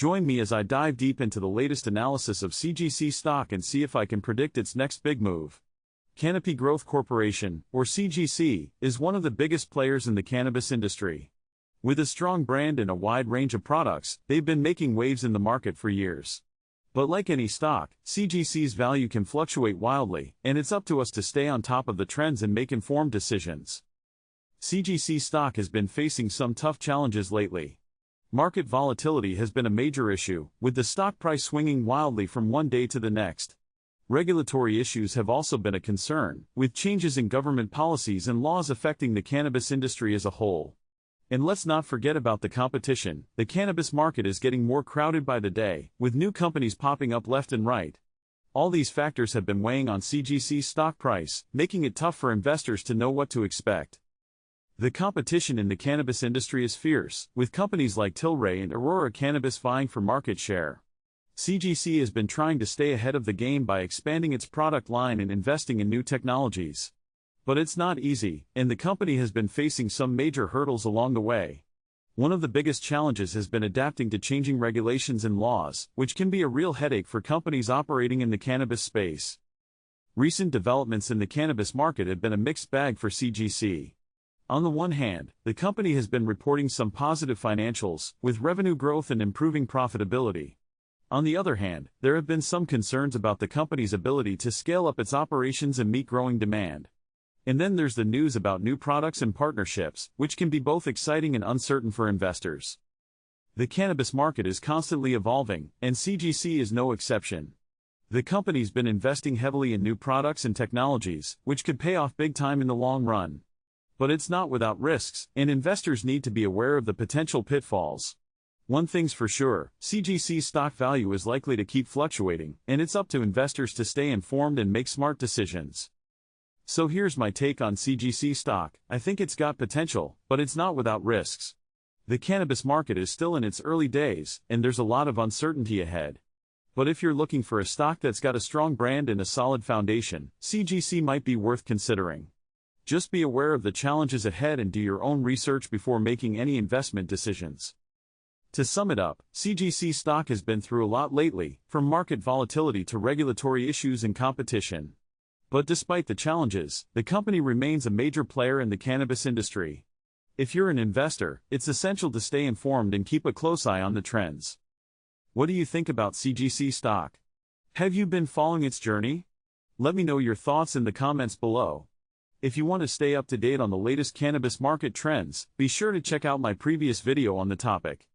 Join me as I dive deep into the latest analysis of CGC stock and see if I can predict its next big move. Canopy Growth Corporation, or CGC, is one of the biggest players in the cannabis industry. With a strong brand and a wide range of products, they've been making waves in the market for years. But like any stock, CGC's value can fluctuate wildly, and it's up to us to stay on top of the trends and make informed decisions. CGC stock has been facing some tough challenges lately. Market volatility has been a major issue, with the stock price swinging wildly from one day to the next. Regulatory issues have also been a concern, with changes in government policies and laws affecting the cannabis industry as a whole. And let's not forget about the competition. The cannabis market is getting more crowded by the day, with new companies popping up left and right. All these factors have been weighing on CGC's stock price, making it tough for investors to know what to expect. The competition in the cannabis industry is fierce, with companies like Tilray and Aurora Cannabis vying for market share. CGC has been trying to stay ahead of the game by expanding its product line and investing in new technologies. But it's not easy, and the company has been facing some major hurdles along the way. One of the biggest challenges has been adapting to changing regulations and laws, which can be a real headache for companies operating in the cannabis space. Recent developments in the cannabis market have been a mixed bag for CGC. On the one hand, the company has been reporting some positive financials, with revenue growth and improving profitability. On the other hand, there have been some concerns about the company's ability to scale up its operations and meet growing demand. And then there's the news about new products and partnerships, which can be both exciting and uncertain for investors. The cannabis market is constantly evolving, and CGC is no exception. The company's been investing heavily in new products and technologies, which could pay off big time in the long run. But it's not without risks, and investors need to be aware of the potential pitfalls. One thing's for sure, CGC's stock value is likely to keep fluctuating, and it's up to investors to stay informed and make smart decisions. So here's my take on CGC stock. I think it's got potential, but it's not without risks. The cannabis market is still in its early days, and there's a lot of uncertainty ahead. But if you're looking for a stock that's got a strong brand and a solid foundation, CGC might be worth considering. Just be aware of the challenges ahead and do your own research before making any investment decisions. To sum it up, CGC stock has been through a lot lately, from market volatility to regulatory issues and competition. But despite the challenges, the company remains a major player in the cannabis industry. If you're an investor, it's essential to stay informed and keep a close eye on the trends. What do you think about CGC stock? Have you been following its journey? Let me know your thoughts in the comments below. If you want to stay up to date on the latest cannabis market trends, be sure to check out my previous video on the topic.